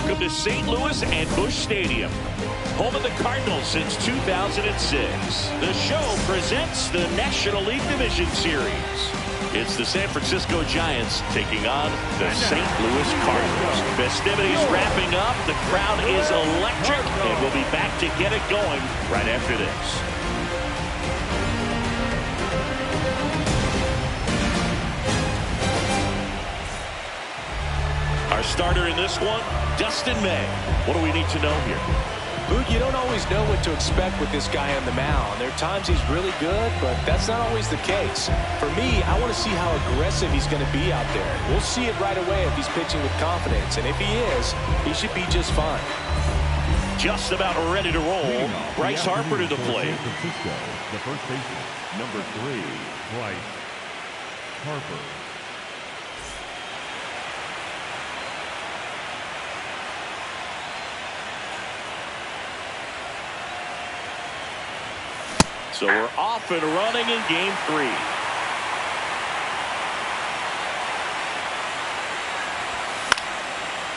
Welcome to St. Louis and Busch Stadium, home of the Cardinals since 2006. The show presents the National League Division Series. It's the San Francisco Giants taking on the St. Louis Cardinals. Festivities wrapping up. The crowd is electric, and we'll be back to get it going right after this. Our starter in this one, Dustin May. What do we need to know here? Boog, you don't always know what to expect with this guy on the mound. There are times he's really good, but that's not always the case. For me, I want to see how aggressive he's going to be out there. We'll see it right away if he's pitching with confidence, and if he is, he should be just fine. Just about ready to roll. Bryce Harper to the plate. The first baseman, number 3, Bryce Harper. So we're off and running in game 3.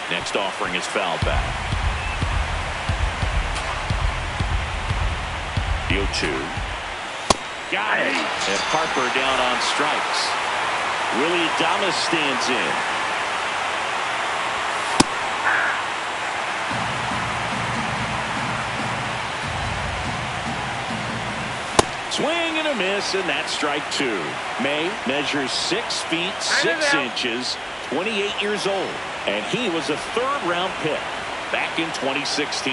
Next offering is fouled back. 0-2. Got it. And Harper down on strikes. Willie Adames stands in. Swing and a miss, and that's strike 2. May measures 6 feet 6 inches, 28 years old, and he was a third-round pick back in 2016.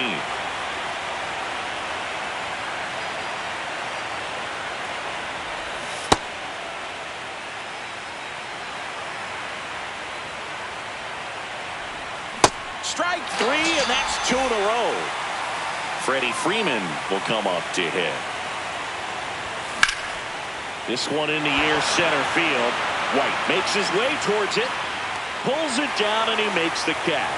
Strike 3, and that's 2 in a row. Freddie Freeman will come up to hit. This one in the air, center field. White makes his way towards it, pulls it down, and he makes the catch.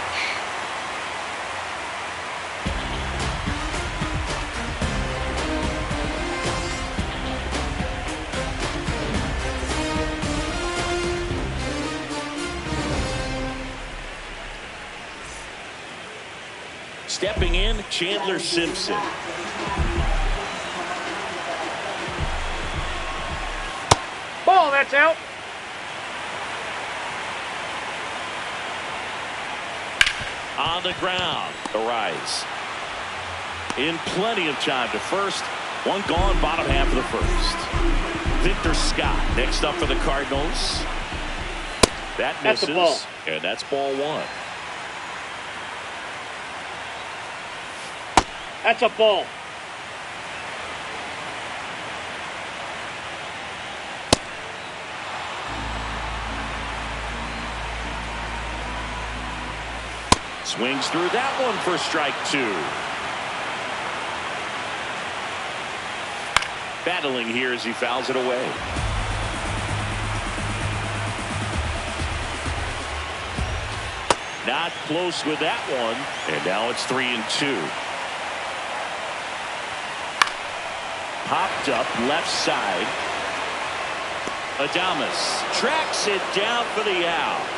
Stepping in, Chandler Simpson. Ball, that's out. On the ground, Arise. In plenty of time to first. One gone, bottom half of the first. Victor Scott next up for the Cardinals. That misses. That's a ball. And that's ball 1. That's a ball. Swings through that one for strike 2. Battling here as he fouls it away. Not close with that one. And now it's 3-2. Popped up left side. Adames tracks it down for the out.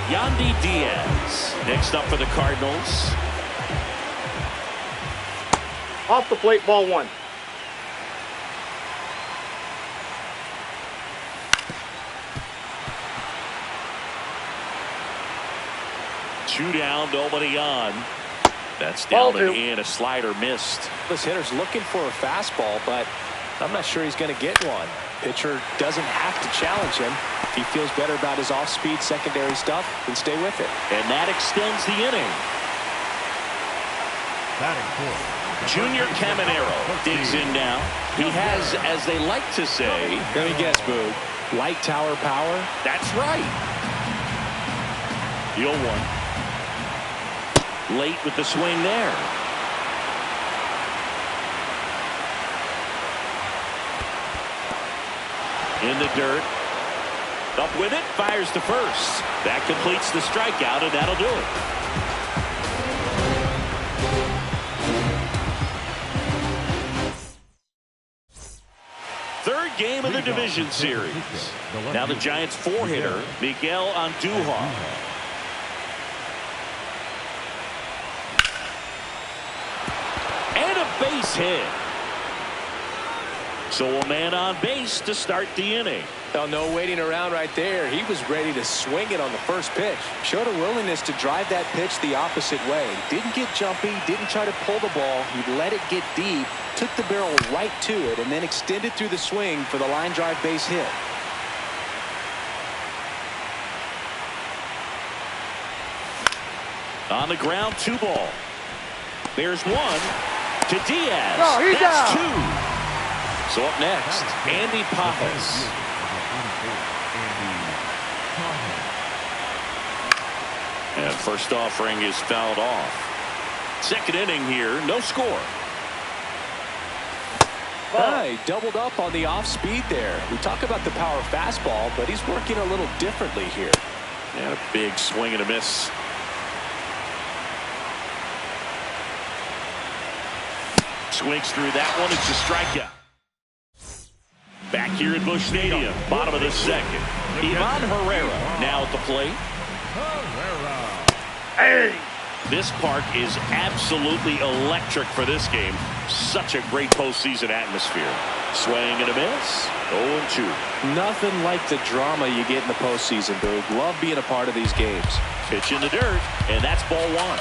Yandy Diaz next up for the Cardinals. Off the plate, ball 1. Two down, nobody on. That's down Ball 2. and a slider missed. This hitter's looking for a fastball, but I'm not sure he's going to get one. Pitcher doesn't have to challenge him. If he feels better about his off-speed secondary stuff, then stay with it. And that extends the inning. Batting fourth. Junior Caminero digs in now. He has, as they like to say, Let me guess, Boog. Light tower power? that's right. 0-1. Late with the swing there. In the dirt. Up with it, fires to first. That completes the strikeout, and that'll do it. Third game of the division series. Now the Giants' 4-hitter, Miguel Andujar. base hit. So a man on base to start the inning. Oh, no waiting around right there. He was ready to swing it on the first pitch. Showed a willingness to drive that pitch the opposite way. Didn't get jumpy, didn't try to pull the ball. He let it get deep, took the barrel right to it, and then extended through the swing for the line drive base hit. On the ground, 2 ball. There's 1 to Diaz. No, he's That's out. 2. So up next, Andy Pajas. And first offering is fouled off. Second inning here, no score. He doubled up on the off speed there. We talk about the power fastball, but he's working a little differently here. And a big swing and a miss. Swings through that one. It's a strikeout. Back here at Busch Stadium, bottom of the second. Ivan Herrera now at the plate. Hey! This park is absolutely electric for this game. Such a great postseason atmosphere. Swing and a miss. 0-2. Nothing like the drama you get in the postseason, Boog. Love being a part of these games. Pitch in the dirt, and that's ball 1.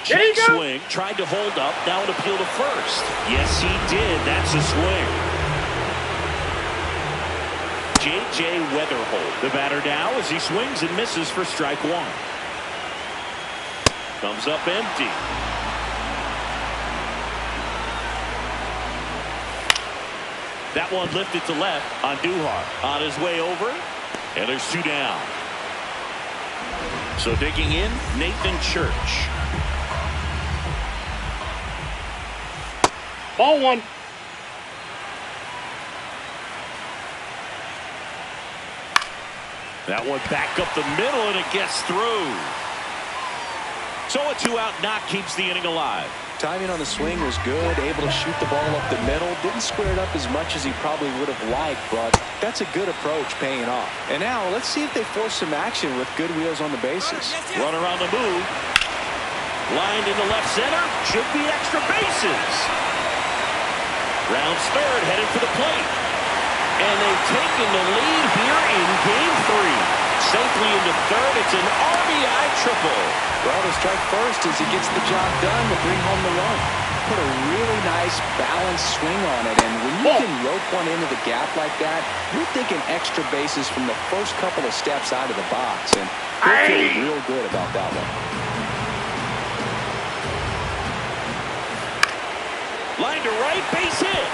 There you Check go. swing, tried to hold up, now an appeal to first. Yes, he did. That's a swing. J.J. Weatherholt, the batter now as he swings and misses for strike 1. Comes up empty. That one lifted to left on Duhar. On his way over, and there's 2 down. So digging in, Nathan Church. Ball 1. That one back up the middle, and it gets through. So a 2-out knock keeps the inning alive. Timing on the swing was good, able to shoot the ball up the middle. Didn't square it up as much as he probably would have liked, but that's a good approach paying off. And now let's see if they force some action with good wheels on the bases. Runner on the move. Lined into left center. Should be extra bases. Rounds third, headed for the plate. And they've taken the lead here in Game 3. Safely into third. It's an RBI triple. Well, to strike first as he gets the job done to bring home the run. Put a really nice balanced swing on it, and when you can rope one into the gap like that, you're thinking extra bases from the first couple of steps out of the box, and they're feeling real good about that one. Line to right, base hit.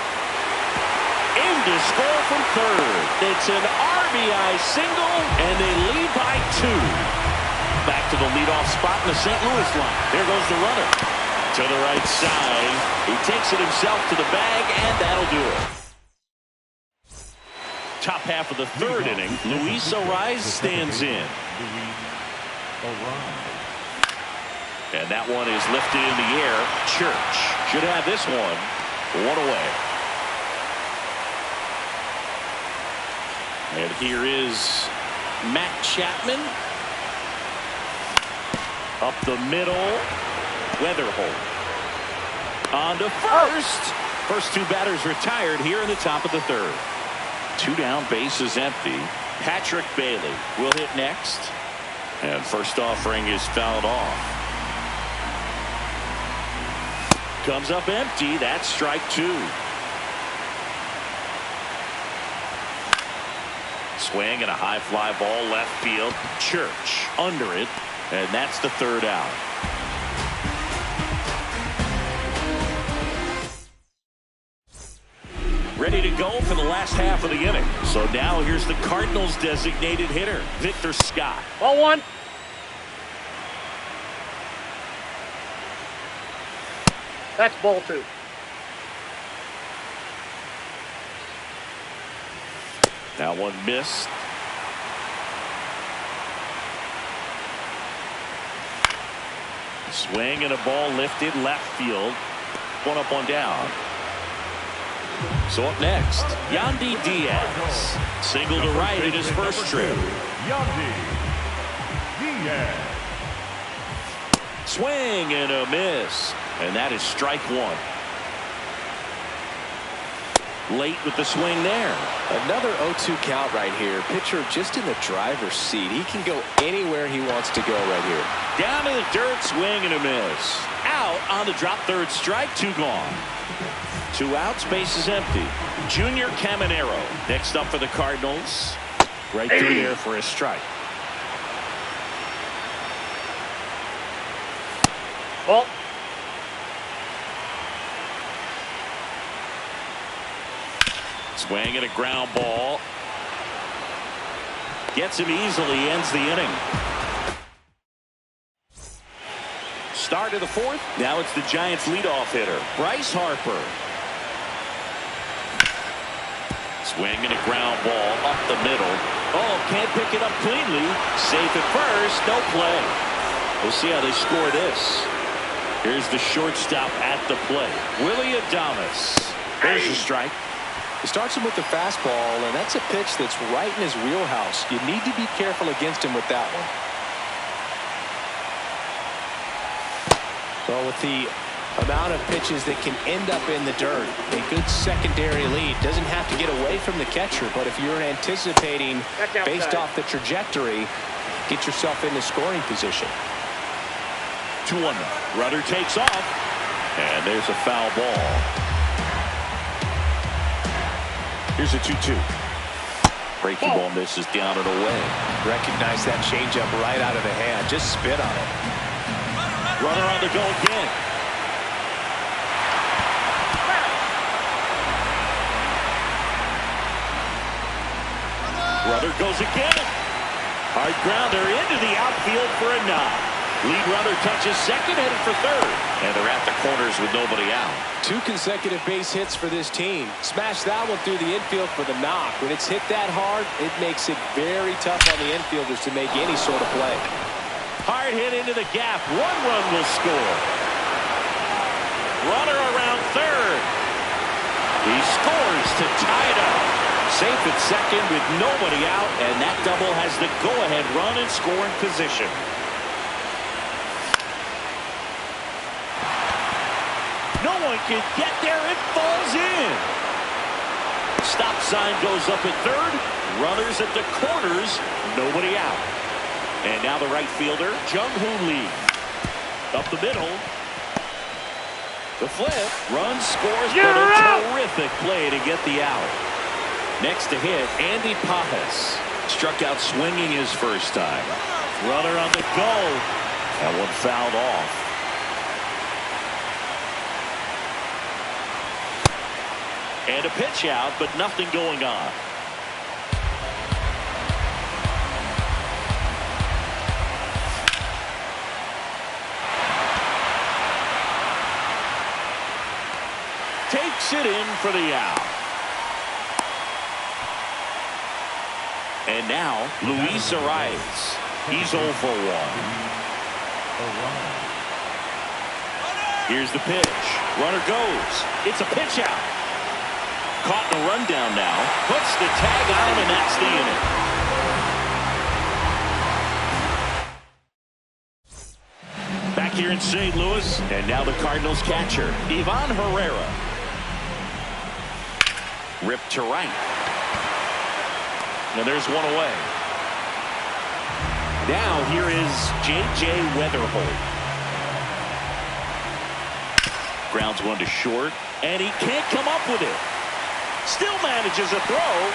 In to score from third. It's an RBI single, and they lead by 2. Back to the leadoff spot in the St. Louis line. There goes the runner. To the right side. He takes it himself to the bag, and that'll do it. Top half of the third inning. Luis Arraez stands in. And that one is lifted in the air. Church should have this one. 1 away. And here is Matt Chapman. Up the middle. Weatherholt. On to first. First 2 batters retired here in the top of the third. 2 down, bases empty. Patrick Bailey will hit next. And first offering is fouled off. Comes up empty. That's strike 2. Swing and a high fly ball left field. Church under it. And that's the 3rd out. Ready to go for the last half of the inning. So now here's the Cardinals designated hitter, Victor Scott. Ball 1. That's ball 2. That one missed. Swing and a ball lifted left field. 1 up, 1 down. So up next, Yandy Diaz. Single to right in his first trip. Yandy Diaz. Swing and a miss. And that is strike one. Late with the swing there. Another 0-2 count right here. Pitcher just in the driver's seat. He can go anywhere he wants to go right here. Down to the dirt, swing and a miss. Out on the drop, third strike, 2 gone. 2 outs, base is empty. Junior Caminero next up for the Cardinals. Right through there for a strike. Ball. Swing and a ground ball. Gets him easily, ends the inning. Start of the 4th. Now it's the Giants leadoff hitter, Bryce Harper. Swing and a ground ball up the middle. Oh, can't pick it up cleanly. Safe at first, no play. We'll see how they score this. Here's the shortstop at the plate, Willie Adames. There's a strike. He starts him with the fastball, and that's a pitch that's right in his wheelhouse. You need to be careful against him with that one. Well, with the amount of pitches that can end up in the dirt, a good secondary lead doesn't have to get away from the catcher, but if you're anticipating based off the trajectory, get yourself into scoring position. 2-1. Rudder takes off, and there's a foul ball. Here's a 2-2. Breaking ball misses down and away. Recognize that changeup right out of the hand. Just spit on it. Runner on the go again. Runner goes again. Hard grounder into the outfield for a knock. Lead runner touches second, headed for third. And they're at the corners with nobody out. 2 consecutive base hits for this team. Smash that one through the infield for the knock. When it's hit that hard, it makes it very tough on the infielders to make any sort of play. Hard hit into the gap. 1 run will score. Runner around third. He scores to tie it up. Safe at second with nobody out, and that double has the go-ahead run in scoring position. No one can get there. It falls in. Stop sign goes up at third. Runners at the corners. Nobody out. And now the right fielder, Jung-Hoo Lee. Up the middle. The flip. Run scores, but a terrific play to get the out. Next to hit, Andy Pajas. Struck out swinging his first time. Runner on the go. That one fouled off. And a pitch out, but nothing going on. Takes it in for the out. And now, Luis Arias. He's 0 for 1. Here's the pitch. Runner goes. It's a pitch out. Caught in a rundown now. Puts the tag on him, and that's the inning. Back here in St. Louis, and now the Cardinals catcher, Ivan Herrera. Ripped to right. And there's one away. Now here is J.J. Weatherholt. Grounds one to short, and he can't come up with it. Still manages a throw.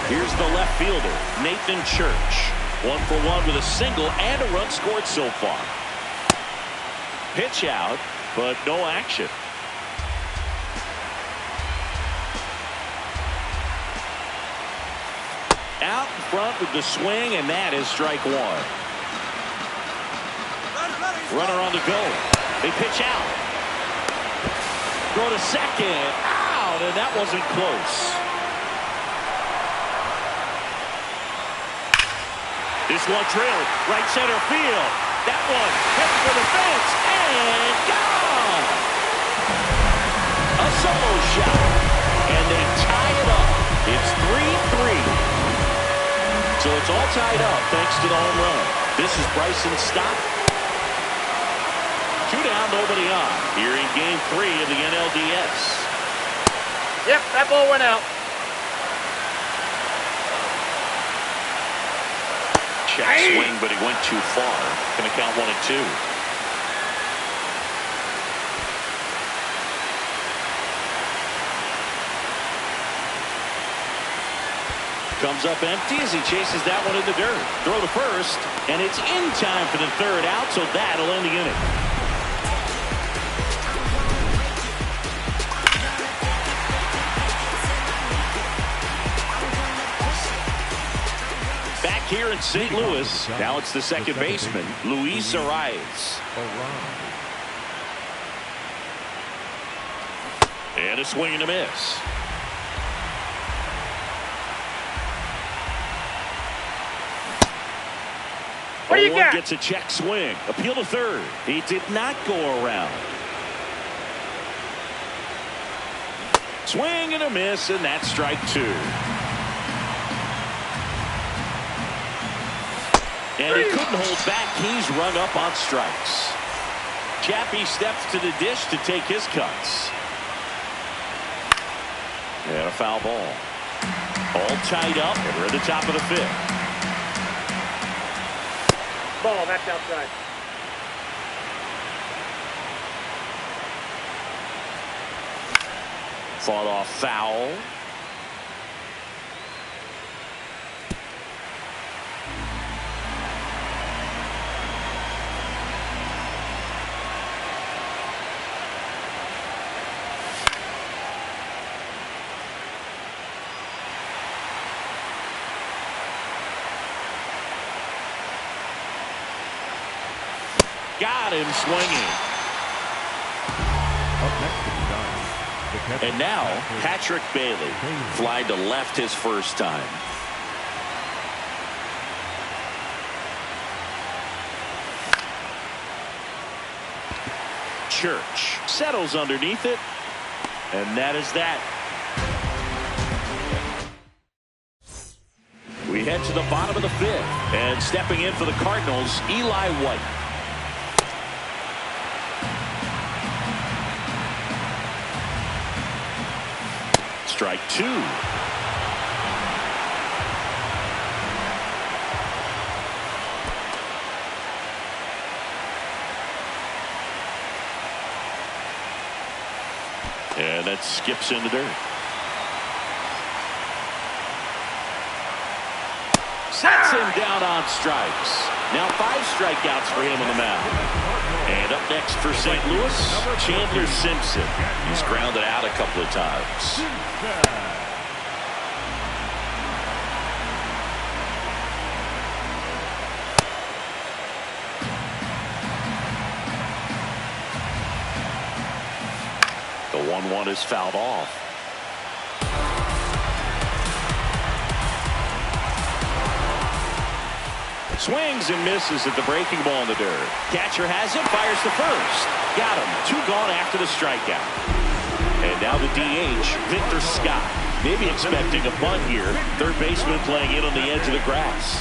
Here's the left fielder, Nathan Church. 1 for 1 with a single and a run scored so far. Pitch out, but no action. Out in front with the swing, and that is strike 1. Runner on the go. They pitch out. Throw to second. Out, and that wasn't close. This one drilled. Right center field. That one headed for the fence. And gone. A solo shot. And they tie it up. It's 3-3. So it's all tied up thanks to the home run. This is Bryson's stop. 2 down, nobody on. Here in Game 3 of the NLDS. Yep, that ball went out. Check swing, but he went too far. Going to count 1-2. Comes up empty as he chases that one in the dirt. Throw to first, and it's in time for the 3rd out, so that'll end the inning. Back here in St. Louis, now it's the second baseman, Luis Arias. And a swing and a miss. What do you got? Gets a check swing. Appeal to third. He did not go around. Swing and a miss, and that's strike 2. And he couldn't hold back. He's rung up on strikes. Chappie steps to the dish to take his cuts. And a foul ball. All tied up, and we're at the top of the 5th. Ball, that's outside. Fought off foul. Got him swinging. Up next to the Giants, the catcher, And now, Patrick Bailey flying to left his first time. Church settles underneath it, and that is that. We head to the bottom of the 5th, and stepping in for the Cardinals, Eli White. Strike 2. And that skips in the dirt. Sets him down on strikes. Now 5 strikeouts for him on the mound. And up next for St. Louis, Chandler Simpson. He's grounded out a couple of times. The 1-1 is fouled off. Swings and misses at the breaking ball in the dirt. Catcher has it, fires to first. Got him. 2 gone after the strikeout. And now the DH, Victor Scott. Maybe expecting a bunt here. Third baseman playing in on the edge of the grass.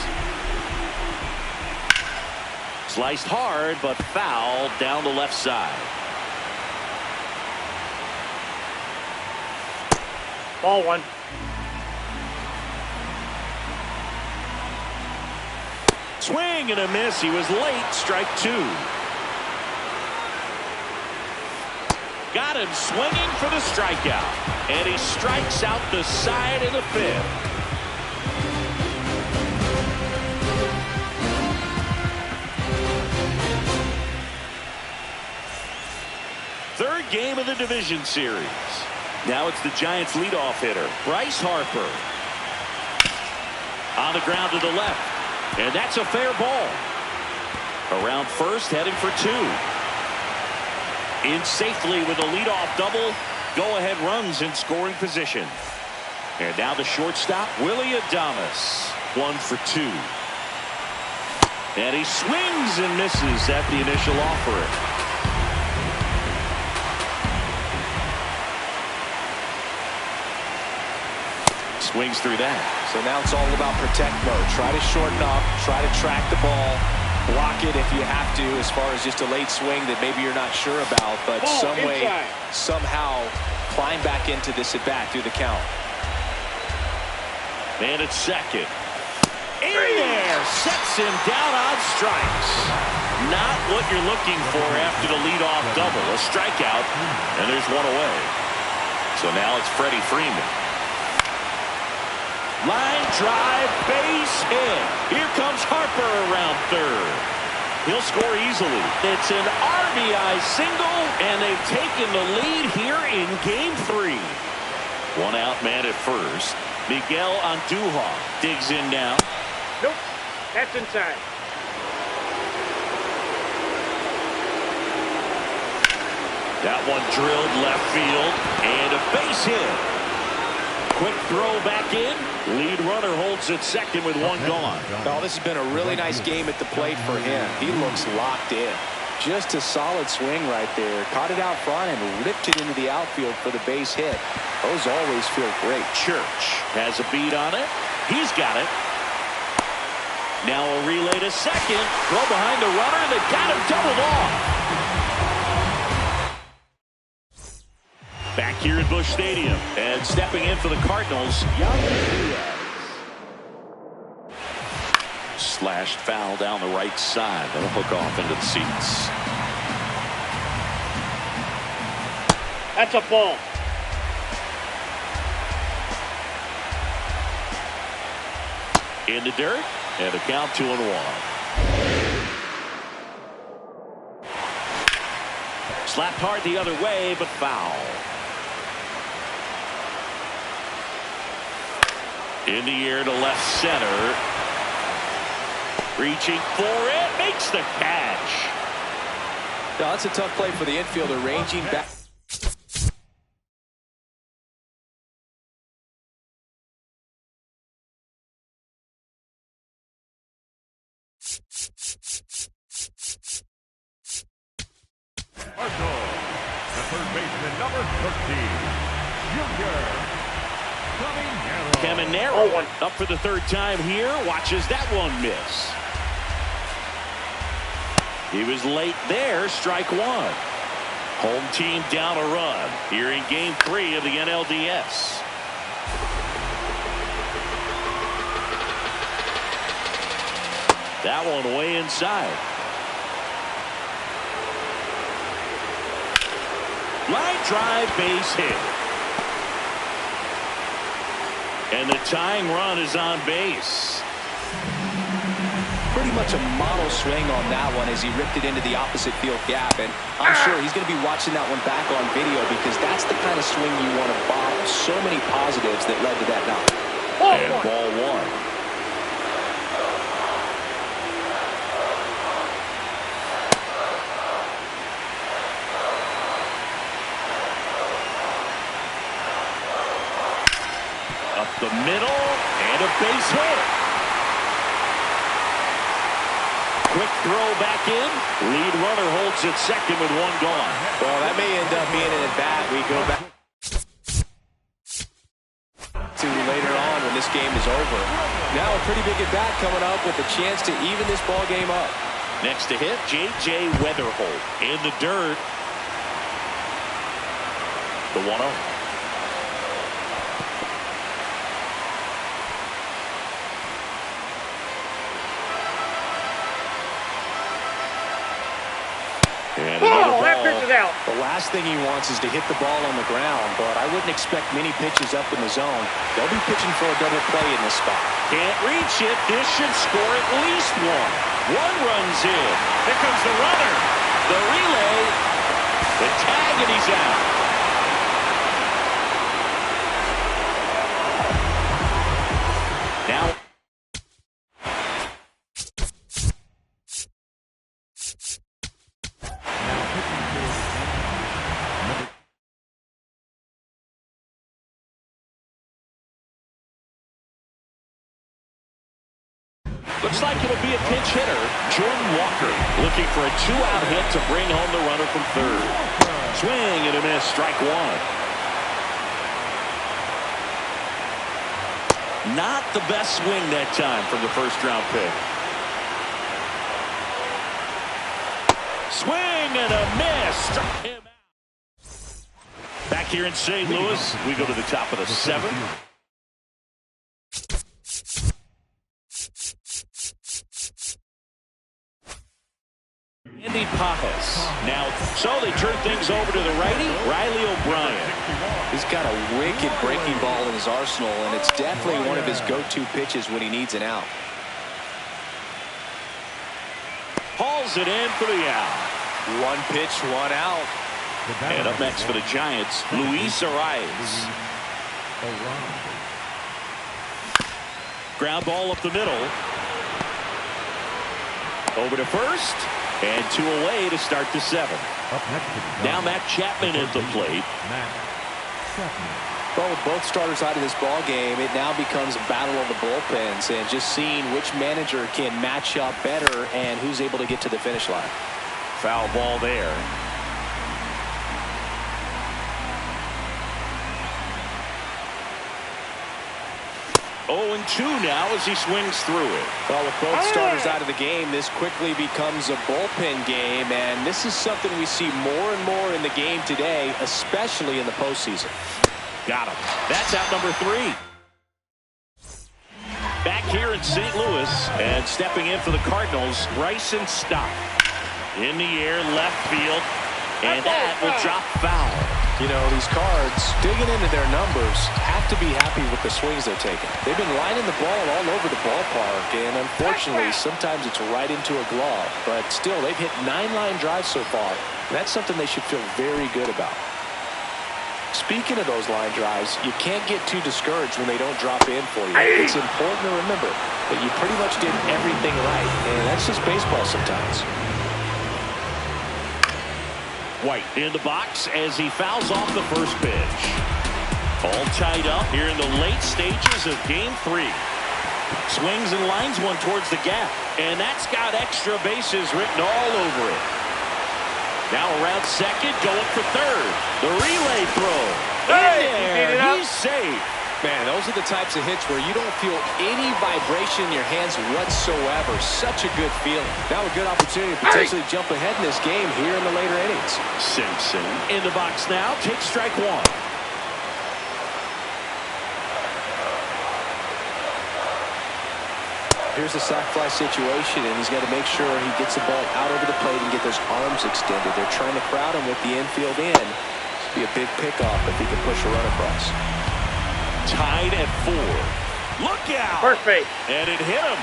Sliced hard, but foul down the left side. Ball 1. Swing and a miss. He was late. Strike 2. Got him swinging for the strikeout. And he strikes out the side of the 5th. Third game of the division series. Now it's the Giants' leadoff hitter, Bryce Harper. On the ground to the left. And that's a fair ball. Around first, heading for 2. In safely with a leadoff double. Go-ahead runs in scoring position. And now the shortstop, Willie Adames. 1 for 2. And he swings and misses at the initial offering. swings through that. So now it's all about protect mode. Try to shorten up, try to track the ball, block it if you have to, as far as just a late swing that maybe you're not sure about, but somehow climb back into this at bat through the count. Man at second. In there, sets him down on strikes. Not what you're looking for after the leadoff double. A strikeout, and there's one away. So now it's Freddie Freeman. Line drive, base hit. Here comes Harper around third. He'll score easily. It's an RBI single, and they've taken the lead here in Game 3. One out man at first. Miguel Andujar digs in now. Nope, that's inside. That one drilled left field, and a base hit. Quick throw back in. Lead runner holds at second with one gone. Oh, this has been a really nice game at the plate for him. He looks locked in. Just a solid swing right there. Caught it out front and ripped it into the outfield for the base hit. Those always feel great. Church has a beat on it. He's got it. Now a relay to second. Throw behind the runner. They got him doubled off. Back here at Busch Stadium, and stepping in for the Cardinals, slashed foul down the right side. That'll hook off into the seats. That's a ball. In the dirt, and a count 2-1. Slapped hard the other way, but foul. In the air to left center. Reaching for it. Makes the catch. No, that's a tough play for the infielder, ranging back. The third baseman, number 13, Junior Caminero up for the third time here. Watches that one miss. He was late there. Strike one. Home team down a run here in Game 3 of the NLDS. That one way inside. Line drive, base hit. And the tying run is on base. Pretty much a model swing on that one as he ripped it into the opposite field gap. And I'm sure he's going to be watching that one back on video because that's the kind of swing you want to bottle. So many positives that led to that knock. And ball one. The middle, and a base hit. Quick throw back in. Lead runner holds at second with one gone. Well, that may end up being an at-bat. We go back to later on when this game is over. Now a pretty big at-bat coming up with a chance to even this ball game up. Next to hit, J.J. Weatherholt in the dirt. The 1-0. That pitch is out. The last thing he wants is to hit the ball on the ground, but I wouldn't expect many pitches up in the zone. They'll be pitching for a double play in this spot. Can't reach it. This should score at least one. One runs in. Here comes the runner. The relay. The tag, and he's out. Now. Looks like it'll be a pinch hitter. Jordan Walker looking for a two-out hit to bring home the runner from third. Swing and a miss. Strike one. Not the best swing that time from the first-round pick. Swing and a miss. Struck him out. Back here in St. Louis, we go to the top of the 7th. Andy Pajes. Now, so they turn things over to the righty, Riley O'Brien. He's got a wicked breaking ball in his arsenal, and it's definitely one of his go-to pitches when he needs an out. Hauls it in for the out. One pitch, one out. And up next for the Giants, Luis Arias. Ground ball up the middle. Over to first. And 2 away to start the 7th. Now Matt Chapman at the plate. Well, with both starters out of this ball game, it now becomes a battle of the bullpens and just seeing which manager can match up better and who's able to get to the finish line. Foul ball there. 0-2 now as he swings through it. Well, with both starters out of the game, this quickly becomes a bullpen game, and this is something we see more and more in the game today, especially in the postseason. Got him. That's out number 3. Back here in St. Louis, and stepping in for the Cardinals, Bryson Stott. In the air, left field, and that will drop foul. You know, these Cards, digging into their numbers, have to be happy with the swings they're taking. They've been lining the ball all over the ballpark, and unfortunately, sometimes it's right into a glove. But still, they've hit 9 line drives so far, and that's something they should feel very good about. Speaking of those line drives, you can't get too discouraged when they don't drop in for you. It's important to remember that you pretty much did everything right, and that's just baseball sometimes. White in the box as he fouls off the first pitch. All tied up here in the late stages of Game 3. Swings and lines one towards the gap, and that's got extra bases written all over it. Now around second, going for third. The relay throw. Hey, in there, he's safe. Man, those are the types of hits where you don't feel any vibration in your hands whatsoever. Such a good feeling. Now a good opportunity to potentially jump ahead in this game here in the later innings. Simpson in the box now. Takes strike 1. Here's the sac fly situation, and he's got to make sure he gets the ball out over the plate and get those arms extended. They're trying to crowd him with the infield in. This would be a big pickoff if he can push a run across. Tied at 4. Look out! First base. And it hit him.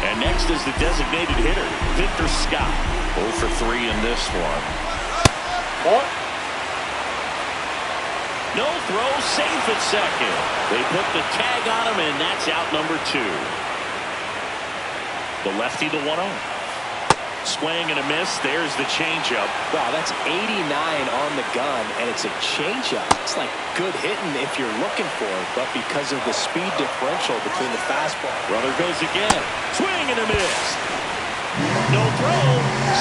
And next is the designated hitter, Victor Scott. 0 for 3 in this one. Ball. No throw, safe at second. They put the tag on him, and that's out number 2. The lefty, the 1-0. Swing and a miss. There's the changeup. Wow, that's 89 on the gun, and it's a changeup. It's like good hitting if you're looking for it, but because of the speed differential between the fastball. Runner goes again. Swing and a miss. No throw.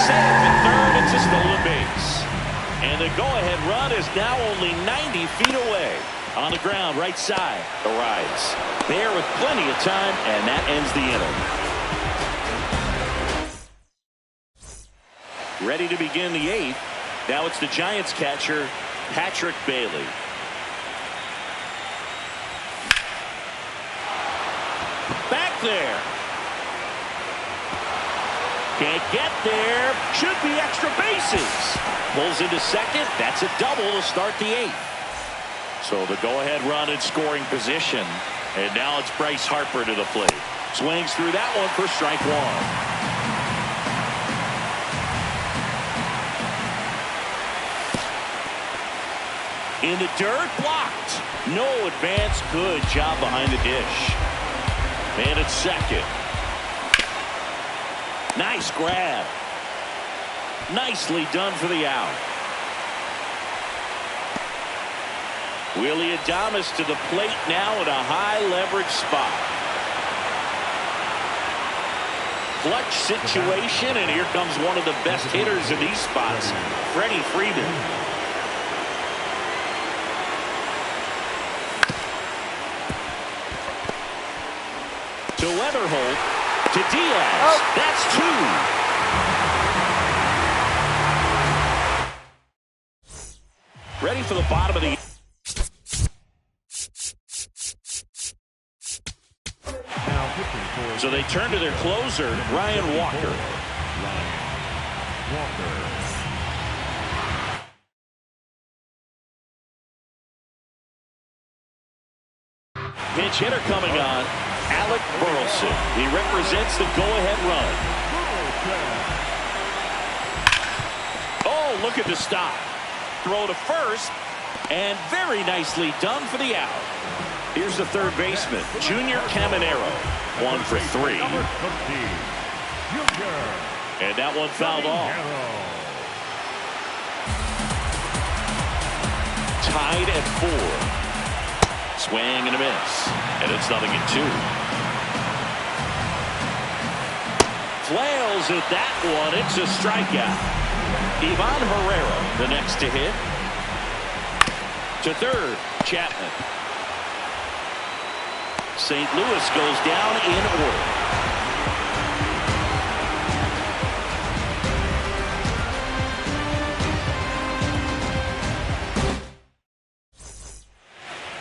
Safe at third. It's a stolen base. And the go-ahead run is now only 90 feet away. On the ground, right side. The rise. There with plenty of time, and that ends the inning. Ready to begin the 8th. Now it's the Giants catcher, Patrick Bailey. Back there. Can't get there. Should be extra bases. Pulls into second. That's a double to start the 8th. So the go-ahead run in scoring position. And now it's Bryce Harper to the plate. Swings through that one for strike 1. In the dirt, blocked. No advance. Good job behind the dish. And it's second. Nice grab. Nicely done for the out. Willie Adames to the plate now at a high leverage spot. Clutch situation, and here comes one of the best hitters in these spots, Freddie Freeman. To Weatherholt. To Diaz. That's 2. Ready for the bottom of the... So they turn to their closer, Ryan Walker. Pinch hitter coming on, Alec Burleson. He represents the go-ahead run. Oh, look at the stop. Throw to first, and very nicely done for the out. Here's the third baseman, Junior Caminero. 1 for 3. And that one fouled off. Tied at 4. Swing and a miss. And it's 0-2. Flails at that one. It's a strikeout. Ivan Herrera, the next to hit. To third, Chapman. St. Louis goes down in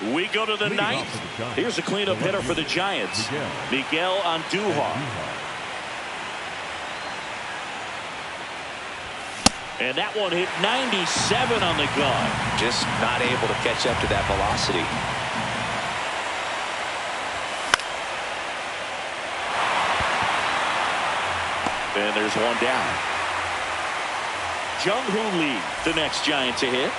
order. We go to the ninth. Here's a cleanup hitter for the Giants, Miguel Andujar. And that one hit 97 on the gun. Just not able to catch up to that velocity. And there's one down. Jung-Hoo Lee, the next Giant to hit.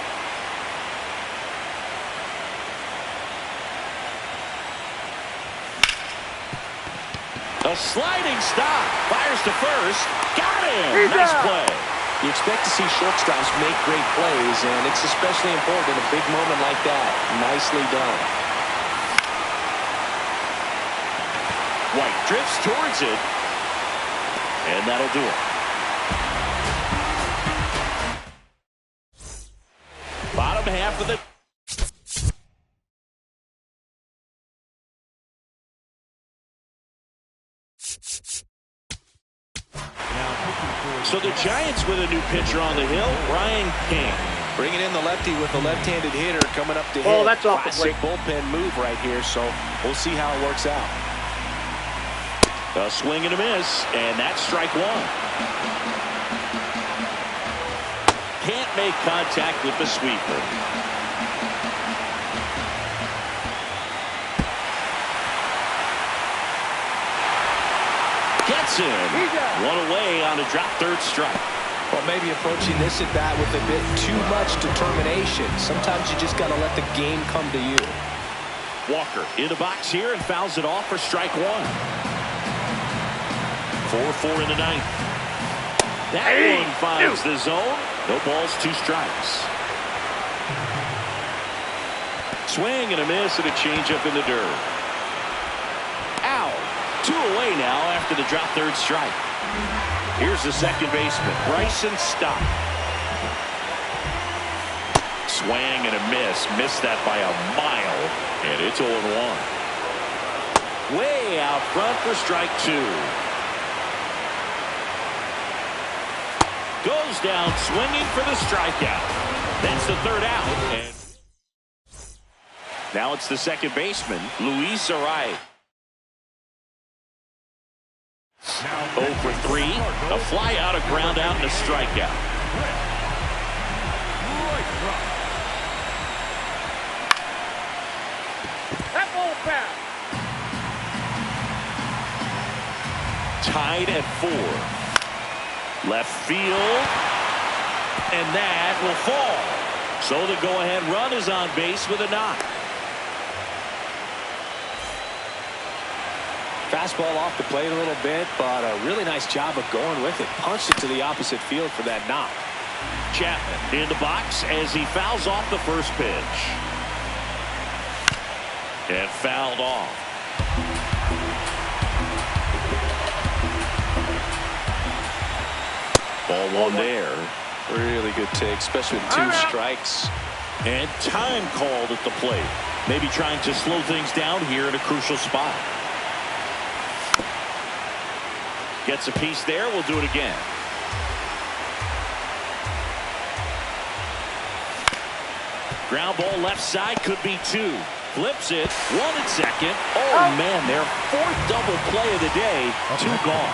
A sliding stop. Fires to first. Got him. Nice play. You expect to see shortstops make great plays, and it's especially important in a big moment like that. Nicely done. White drifts towards it. And that'll do it. Bottom half of the... So the Giants with a new pitcher on the hill, Brian King. Bringing in the lefty with the left-handed hitter coming up to hit. Oh, that's off the Classic plate. bullpen move right here, so we'll see how it works out. A swing and a miss, and that's strike 1. Can't make contact with the sweeper. Gets him. One away on a drop third strike. Well, maybe approaching this at bat with a bit too much determination. Sometimes you just got to let the game come to you. Walker in the box here and fouls it off for strike 1. 4-4 in the ninth. That one finds the zone. No balls, 2 strikes. Swing and a miss and a changeup in the dirt. Out. 2 away now after the drop third strike. Here's the second baseman, Bryson Stott. Swing and a miss. Missed that by a mile. And it's 0-1. Way out front for strike 2. Goes down swinging for the strikeout. That's the third out. And now it's the second baseman, Luis Arraez. 0 for 3. A fly out, a ground out, and a strikeout. That ball back. Tied at 4. Left field, and that will fall. So the go-ahead run is on base with a knock. Fastball off the plate a little bit, but a really nice job of going with it. Punched it to the opposite field for that knock. Chapman in the box as he fouls off the first pitch. And fouled off. Ball 1 there. Really good take, especially with 2 strikes. And time called at the plate. Maybe trying to slow things down here in a crucial spot. Gets a piece there. We'll do it again. Ground ball left side, could be 2. Flips it. 1 and second. Oh, man, their 4th double play of the day. 2 gone.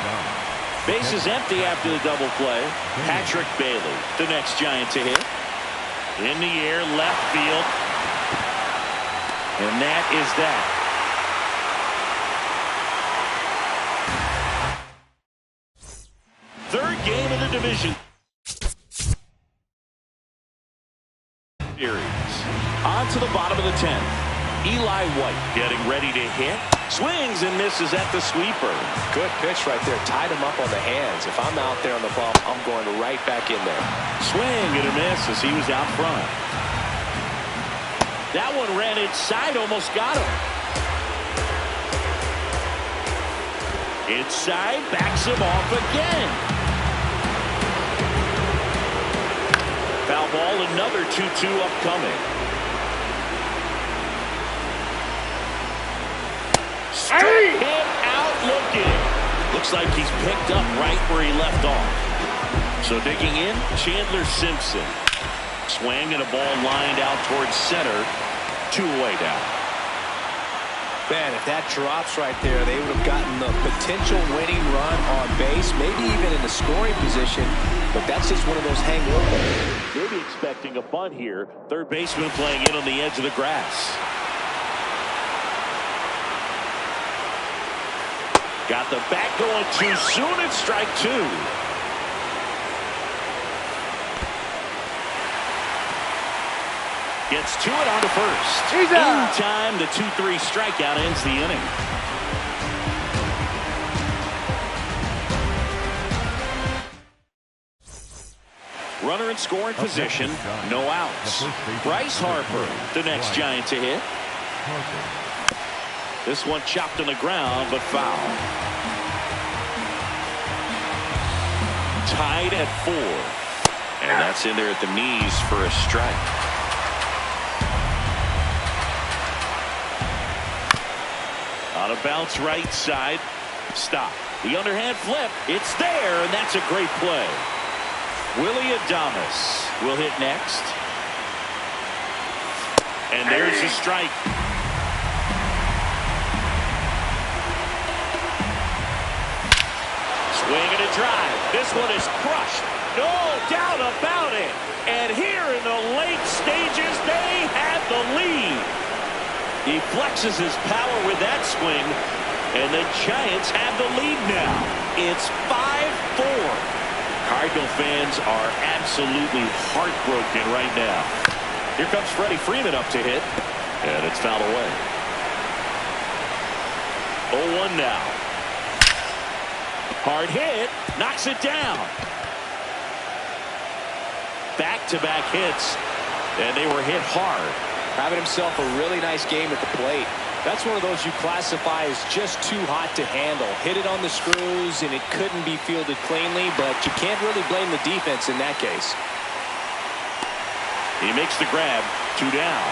Base is empty after the double play. Patrick Bailey, the next Giant to hit. In the air, left field. And that is that. Third game of the division series. On to the bottom of the 10th. Eli White getting ready to hit. Swings and misses at the sweeper. Good pitch right there. Tied him up on the hands. If I'm out there on the ball, I'm going right back in there. Swing and a miss as he was out front. That one ran inside, almost got him. Inside, backs him off again. Foul ball, another 2-2 upcoming. Struck him out looking. Looks like he's picked up right where he left off. So digging in, Chandler Simpson. Swing and a ball lined out towards center. 2 away down. Man, if that drops right there, they would have gotten the potential winning run on base, maybe even in the scoring position, but that's just one of those hang low plays. Maybe expecting a bunt here. Third baseman playing in on the edge of the grass. Got the bat going too soon and strike 2. Gets to it on to first. In time, the 2-3 strikeout ends the inning. Runner in scoring position. No outs. Bryce Harper, the next Giant to hit. This one chopped on the ground, but foul. Tied at 4. And that's in there at the knees for a strike. On a bounce right side. Stop. The underhand flip. It's there, and that's a great play. Willie Adames will hit next. And there's a strike. Swing and a drive. This one is crushed. No doubt about it. And here in the late stages, they have the lead. He flexes his power with that swing, and the Giants have the lead now. It's 5-4. Cardinal fans are absolutely heartbroken right now. Here comes Freddie Freeman up to hit, and it's fouled away. 0-1 now. Hard hit, knocks it down. Back-to-back hits, and they were hit hard. Having himself a really nice game at the plate. That's one of those you classify as just too hot to handle. Hit it on the screws, and it couldn't be fielded cleanly, but you can't really blame the defense in that case. He makes the grab. 2 down.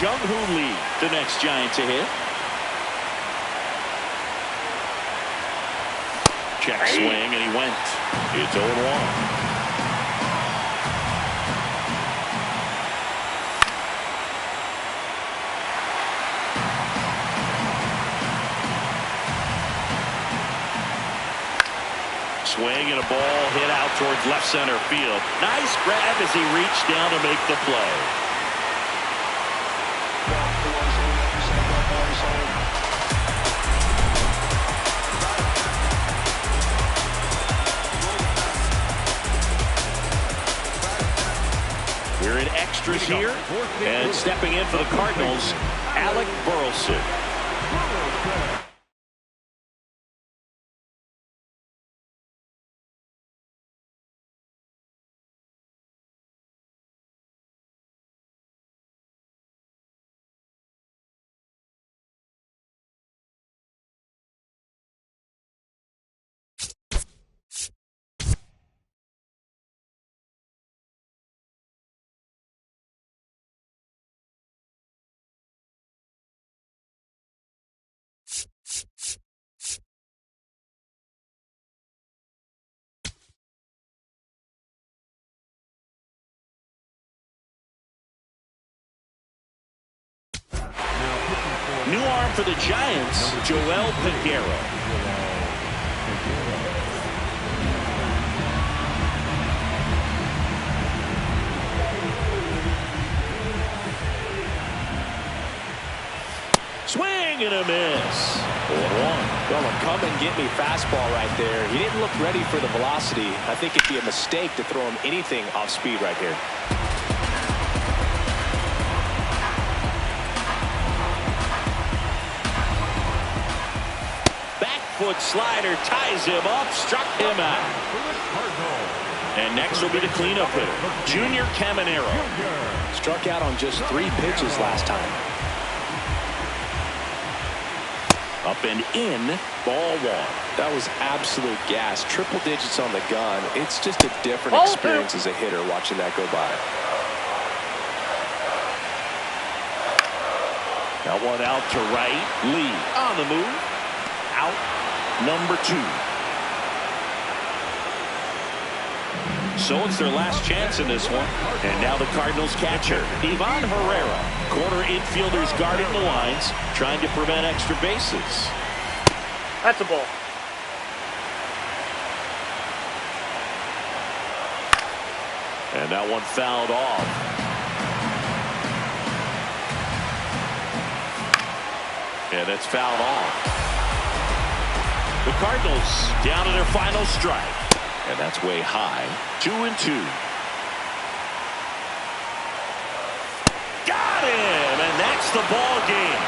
Jung-Hoo Lee, the next Giant to hit. Check swing, and he went. It's 0-1. Swing and a ball hit out towards left center field. Nice grab as he reached down to make the play. We're in extras here, and stepping in for the Cardinals, Alec Burleson. for the Giants, Joel Peguero. Swing and a miss. 0-1. Well, a come and get me fastball right there. He didn't look ready for the velocity. I think it'd be a mistake to throw him anything off speed right here. Back foot slider ties him up, struck him out. And next will be the cleanup hitter, Junior Caminero. Struck out on just 3 pitches last time. Up and in, ball 1. That was absolute gas. Triple digits on the gun. It's just a different experience as a hitter watching that go by. That one out to right. Lee on the move. Out number 2. So it's their last chance in this one. And now the Cardinals catcher, Ivan Herrera. Corner infielders guarding the lines, trying to prevent extra bases. That's a ball. And that one fouled off. And it's fouled off. The Cardinals down to their final strike. And that's way high. 2-2. Got him! And that's the ball game.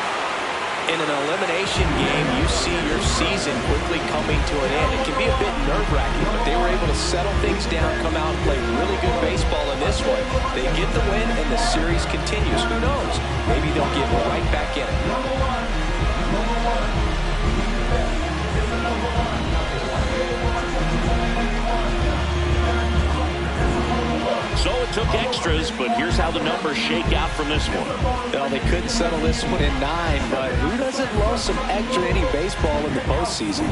In an elimination game, you see your season quickly coming to an end. It can be a bit nerve-wracking, but they were able to settle things down, come out and play really good baseball in this one. They get the win, and the series continues. Who knows? Maybe they'll get right back in it. So it took extras, but here's how the numbers shake out from this one. Well, they couldn't settle this one in 9, but who doesn't love some extra inning baseball in the postseason?